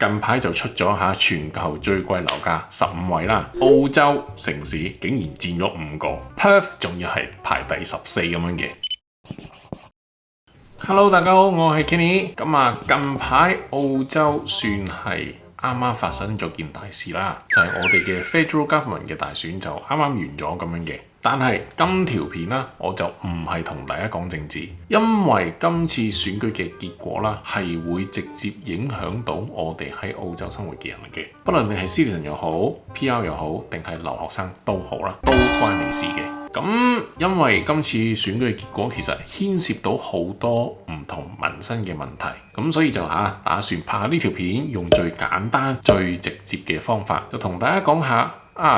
近排就出咗全球最貴樓價15位啦，澳洲城市竟然佔咗5個 ，Perth 仲要係排第14咁樣嘅。Hello， 大家好，我係 Kenny。近排澳洲算係啱啱發生咗件大事啦，就係我哋嘅 Federal Government 嘅大選就啱啱完咗咁樣嘅。但係今條片啦，我就唔係同大家講政治，因為今次選舉嘅結果啦，係會直接影響到我哋喺澳洲生活嘅人嘅。不論你係 citizen 又好 PR 又好，定係留學生都好啦，都關你事嘅。咁因為今次選舉嘅結果其實牽涉到好多唔同民生嘅問題，咁所以就打算拍下呢條片，用最簡單、最直接嘅方法，就同大家講下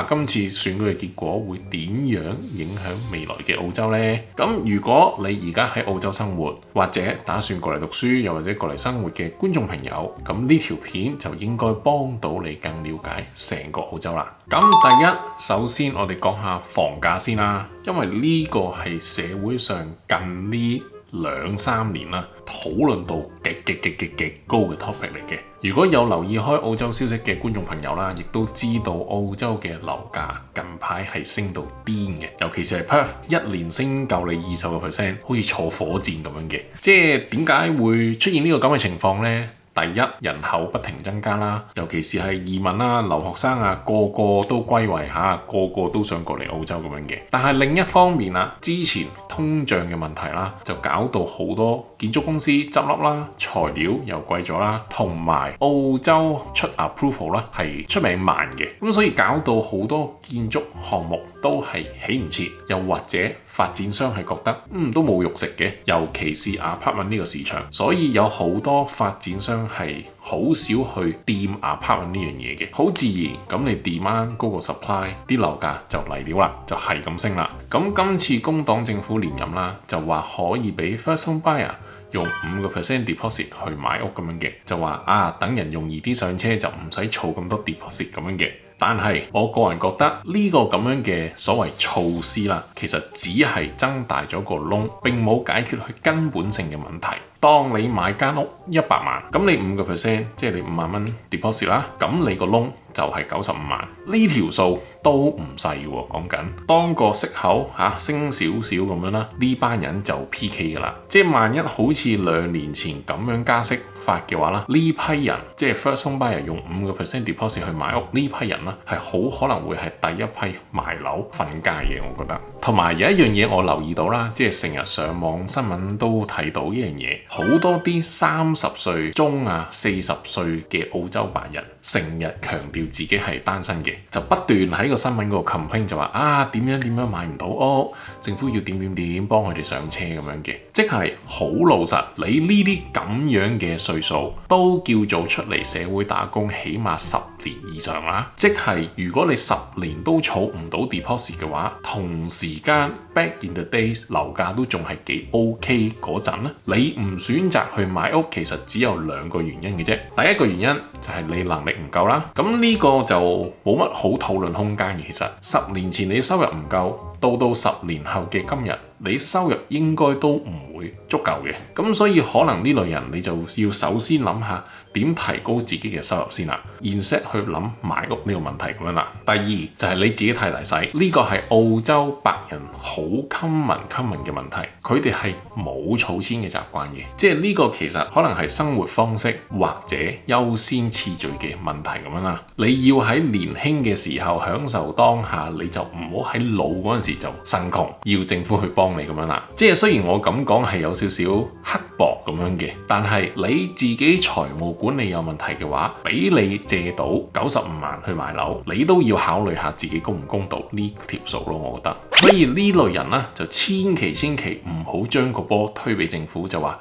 今次選舉嘅結果會點樣影響未來嘅澳洲呢？咁如果你而家喺澳洲生活，或者打算過嚟讀書，又或者過嚟生活嘅觀眾朋友，咁呢條片就應該幫到你更了解成個澳洲啦。咁第一，首先我哋講下房價先啦，因為呢個係社會上近呢2-3年啦討論到極高嘅 topic 嚟嘅。如果有留意開澳洲消息嘅觀眾朋友啦，亦都知道澳洲嘅樓價近排係升到癲嘅，尤其是係 Perth 一年升夠你20%，好似坐火箭咁樣嘅。即係點解會出現呢個咁嘅情況呢？第一，人口不停增加啦，尤其是係移民啦、留學生個個都歸位個個都想過嚟澳洲咁樣嘅。但係另一方面之前通脹嘅問題啦，就搞到好多建築公司執笠啦，材料又貴咗啦，同埋澳洲出 approval 啦係出名慢嘅，咁所以搞到好多建築項目都係起唔切，又或者發展商係覺得都冇肉食嘅，尤其是 apartment 呢個市場，所以有好多發展商係好少去掂 apartment 呢樣嘢嘅，好自然咁你 demand 高過 supply， 啲樓價就嚟料啦，就係咁升啦。咁今次工黨政府連任啦，就話可以俾 first home buyer 用5% deposit 去買屋咁樣嘅，就話等人容易啲上車就唔使儲咁多 deposit 咁樣嘅。但係我個人覺得呢個咁樣嘅所謂措施啦，其實只係增大咗個窿，並冇解決佢根本性嘅問題。當你買間屋100萬，咁你5%，即係你5萬蚊 deposit 啦，咁你個窿就係95萬，呢條數都唔細喎。講緊當個息口升少少咁樣啦，呢班人就 PK 噶啦。即係萬一好似2年前咁樣加息法嘅話啦，呢批人即係 first home buyer 用5% deposit 去買屋，呢批人啦係好可能會係第一批賣樓瞓街嘅，我覺得。同埋有一樣嘢我留意到啦，即係成日上網新聞都睇到呢樣嘢。好多啲30歲中40歲嘅澳洲白人，成日強調自己係單身嘅，就不斷喺個新聞嗰度 complain 就話點樣買唔到屋，政府要點幫佢哋上車咁樣嘅，即係好老實，你呢啲咁樣嘅歲數都叫做出嚟社會打工，起碼10年以上啦。即係如果你10年都儲唔到 deposit 嘅話，同時間 back in the days 樓價都仲係幾 OK 嗰陣咧，你唔選擇去買屋，其實只有2個原因嘅啫。第一個原因就係你能力唔夠啦，咁呢個就冇乜好討論空間嘅。其實10年前你收入唔夠，到10年後嘅今日，你收入應該都唔會足夠嘅。咁所以可能呢類人你就要首先諗下點提高自己嘅收入先啦，然後去諗買屋呢個問題咁樣啦。第二就係你自己太大使，呢個係澳洲白人好 common 嘅問題，佢哋係冇儲錢嘅習慣嘅，即係呢個其實可能係生活方式或者優先次序嘅問題咁樣啦。你要喺年輕嘅時候享受當下，你就唔好喺老嗰陣時就呻窮，要政府去幫你咁樣啦。即係雖然我咁講係有少少刻薄咁樣嘅，但係你自己財務管理有問題嘅話，俾你借到95萬去買樓，你都要考慮下自己公唔公道呢條數咯，我覺得。所以呢類人呢，就千祈唔好將個波推俾政府，就話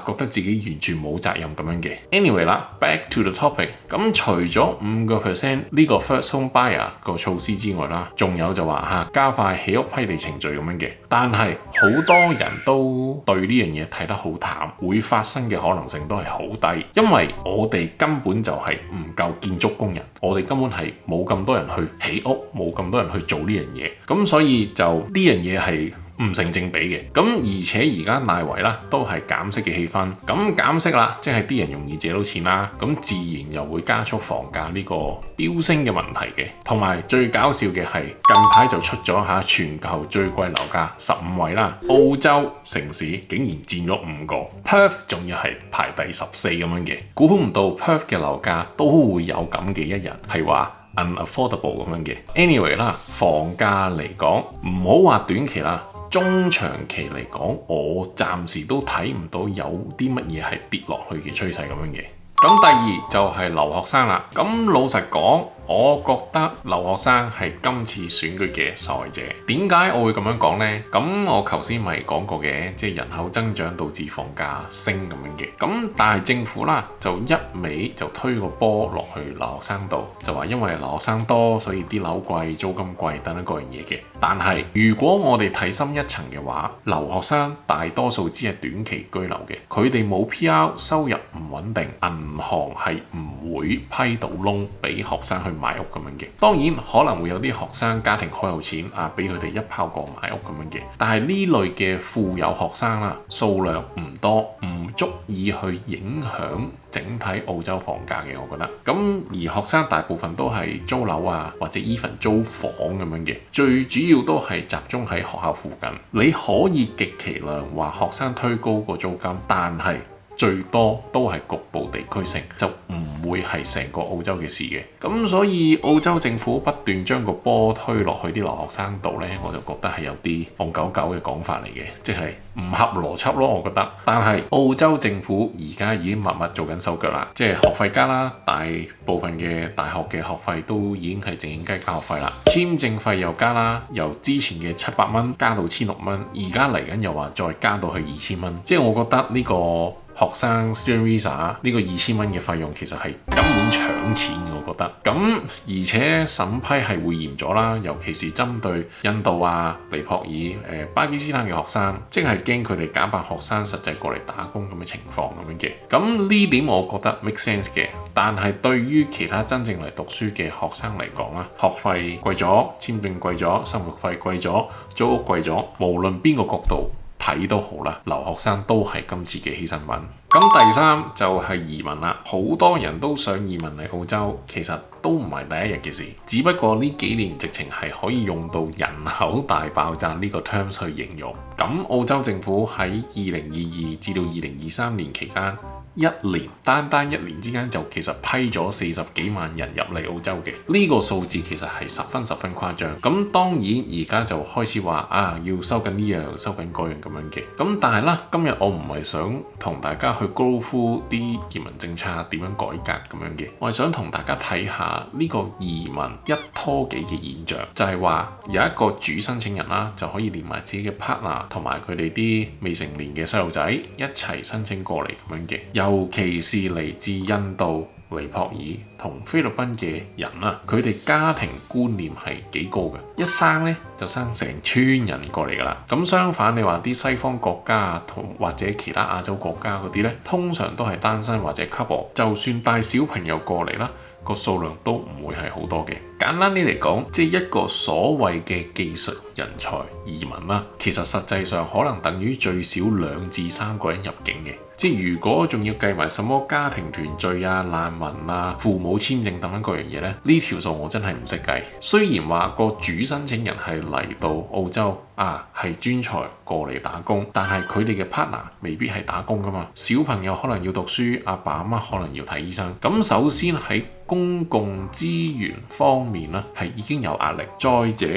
覺得自己完全冇責任咁樣嘅。Anyway 啦 ，back to the topic。咁除咗5% 呢個 first home buyer 個措施之外啦，仲有就話加快起屋批地程序咁樣嘅。但係好多人都對呢樣嘢睇得好淡，會發生嘅可能性都係好低，因為我哋根本就係唔夠建築工人，我哋根本係冇咁多人去起屋，冇咁多人去做呢樣嘢，咁所以就呢樣嘢係唔成正比嘅。咁而且而家大圍啦都係減息嘅氣氛，咁減息啦，即係啲人容易借到錢啦，咁自然又會加速房價呢個飆升嘅問題嘅。同埋最搞笑嘅係近排就出咗全球最貴樓價15位啦，澳洲城市竟然佔咗5個，Perth 仲要係排第14咁樣嘅，估唔到 Perth 嘅樓價都會有咁嘅一日，係話unaffordable 咁樣嘅。Anyway 啦，房價嚟講唔好話短期啦，中長期嚟講，我暫時都睇唔到有啲乜嘢係跌落去嘅趨勢咁樣嘅。咁第二就係留學生啦。咁老實講，我覺得留學生係今次選舉嘅受害者。點解我會咁樣講呢？咁我頭先咪講過嘅，即係人口增長導致房價升咁樣嘅。咁但係政府啦就一味就推個波落去留學生度，就話因為留學生多，所以啲樓貴、租金貴等等各樣嘢嘅。但係如果我哋睇深一層嘅話，留學生大多數只係短期居留嘅，佢哋冇 PR， 收入唔穩定，銀行係唔會批到窿俾學生去買屋咁樣嘅。當然可能會有啲學生家庭好有錢啊，俾佢哋一炮過買屋咁樣嘅。但係呢類嘅富有學生啦，數量唔多，唔足以去影響整體澳洲房價嘅，我覺得。咁而學生大部分都係租樓啊，或者 even 租房咁樣嘅，最主要都係集中喺學校附近。你可以極其量話學生推高個租金，但係最多都係局部地區性，就唔會係成個澳洲嘅事嘅。咁所以澳洲政府不斷將個波推落去啲留學生度呢，我就覺得係有啲戇狗狗嘅講法嚟嘅，即係唔合邏輯咯，我覺得。但係澳洲政府而家已經默默做緊手腳啦，即係學費加啦，大部分嘅大學嘅學費都已經係靜靜雞加學費啦，簽證費又加啦，由之前嘅700蚊加到1600蚊，而家嚟緊又話再加到去2000蚊，即係我覺得呢個學生 Student Visa 呢個2000蚊嘅費用其實係根本搶錢，我覺得。咁而且審批係會嚴咗啦，尤其是針對印度啊、尼泊爾、巴基斯坦嘅學生，即係驚佢哋假扮學生實際過嚟打工咁嘅情況咁樣嘅。咁呢點我覺得 make sense 嘅，但係對於其他真正嚟讀書嘅學生嚟講啦，學費貴咗、簽證貴咗、生活費貴咗、租屋貴咗，無論邊個角度睇都好啦，留學生都係今次嘅犧牲品。咁第三就係移民啦，好多人都想移民嚟澳洲，其實都唔係第一日嘅事，只不過呢幾年直情係可以用到人口大爆炸呢個 terms 去形容。咁澳洲政府喺2022至到2023年期間，一年單一年之間就其實批咗40幾萬人入嚟澳洲嘅，呢個數字其實係十分誇張。咁當然而家就開始話要收緊呢樣收緊嗰樣咁樣嘅。咁但係啦，今日我唔係想同大家去 go through 啲移民政策點樣改革咁樣嘅，我係想同大家睇下呢個移民一拖幾嘅現象，就係話有一個主申請人啦，就可以連埋自己嘅 partner 同埋佢哋啲未成年嘅細路仔一齊申請過嚟咁樣嘅。尤其是嚟自印度、尼泊爾同菲律賓嘅人啦，佢哋家庭觀念係幾高嘅，一生呢就生成村人過嚟噶啦。咁相反，你話啲西方國家同或者其他亞洲國家嗰啲呢，通常都係單身或者 couple， 就算帶小朋友過嚟啦，個數量都唔會係好多嘅。簡單啲嚟講，即係一個所謂嘅技術人才移民啦，其實實際上可能等於最少2至3個人入境嘅。即係如果仲要計埋什麼家庭團聚啊、難民啊、父母簽證等等各樣嘢呢，呢條數我真係唔識計。雖然話個主申請人係嚟到澳洲係專才過嚟打工，但係佢哋嘅 partner 未必係打工噶嘛。小朋友可能要讀書，阿爸阿媽可能要睇醫生。咁首先喺公共資源方面呢，係已經有壓力。再者，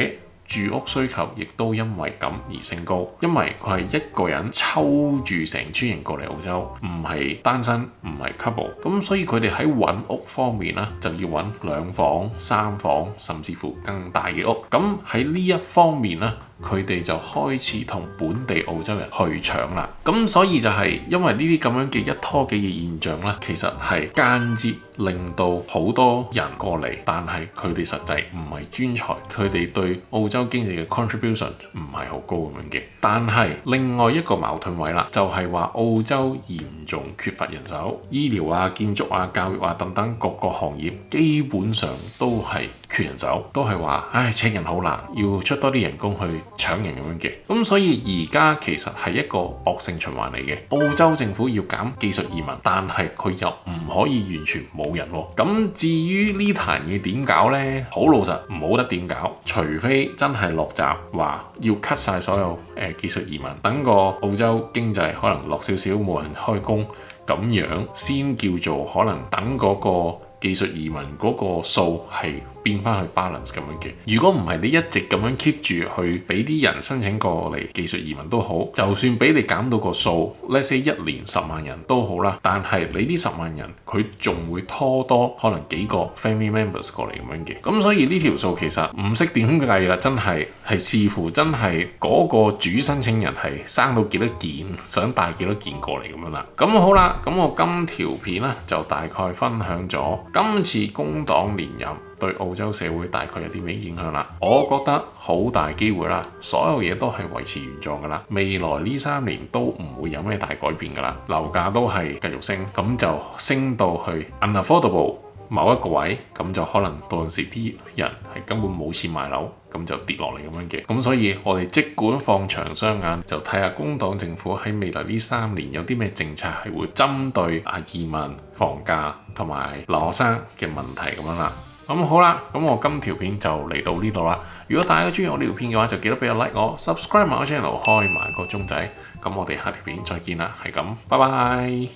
住屋需求亦都因為咁而升高，因為佢係一個人抽住成村人過嚟澳洲，唔係單身，唔係 couple， 咁所以佢哋喺揾屋方面呢，就要揾2房、3房，甚至乎更大嘅屋。咁喺呢一方面呢，佢哋就開始同本地澳洲人去搶啦。咁所以就係因為呢啲咁樣嘅一拖幾嘅現象呢，其實係間接令到好多人過嚟，但係佢哋實際唔係專才，佢哋對澳洲經濟嘅 contribution 唔係好高咁樣嘅。但係另外一個矛盾位啦，就係話澳洲嚴重缺乏人手，醫療啊、建築啊、教育啊等等各個行業基本上都係缺人手，都係話唉請人好難，要出多啲人工去搶人咁樣嘅。咁所以而家其實係一個惡性循環嚟嘅。澳洲政府要減技術移民，但係佢又唔可以完全冇人喎。咁至於呢壇嘢點搞呢？好老實，冇得點搞，除非真係落閘話要 cut 晒所有技術移民，等個澳洲經濟可能落少少，冇人開工，咁樣先叫做可能等嗰個技術移民嗰個數係變翻去 balance 咁樣嘅。如果唔係你一直咁樣 keep 住去俾啲人申請過嚟技術移民都好，就算俾你減到個數 let's say 一年10萬人都好啦，但係你呢10萬人佢仲會拖多可能幾個 family members 過嚟咁樣嘅。咁所以呢條數其實唔識點計啦，真係視乎真係嗰個主申請人係生到幾多件，想帶幾多件過嚟咁樣啦。咁好啦，咁我今條片咧就大概分享咗今次工黨連任對澳洲社會大概有啲咩影響啦。我覺得好大機會啦，所有嘢都係維持原狀噶啦，未來呢3年都唔會有咩大改變噶啦，樓價都係繼續升，咁就升到去 unaffordable 某一個位，咁就可能到陣時啲人係根本冇錢買樓，咁就跌落嚟咁樣嘅。咁所以我哋即管放長雙眼，就睇下工黨政府喺未來呢3年有啲咩政策係會針對移民、房價同埋留學生嘅問題咁樣啦。咁好啦，咁我今條片就嚟到呢度啦。如果大家中意我呢條片嘅話，就記得俾個 like 我 ，subscribe 埋我 channel，開埋個鐘仔。咁我哋下條片再見啦，係咁，拜拜。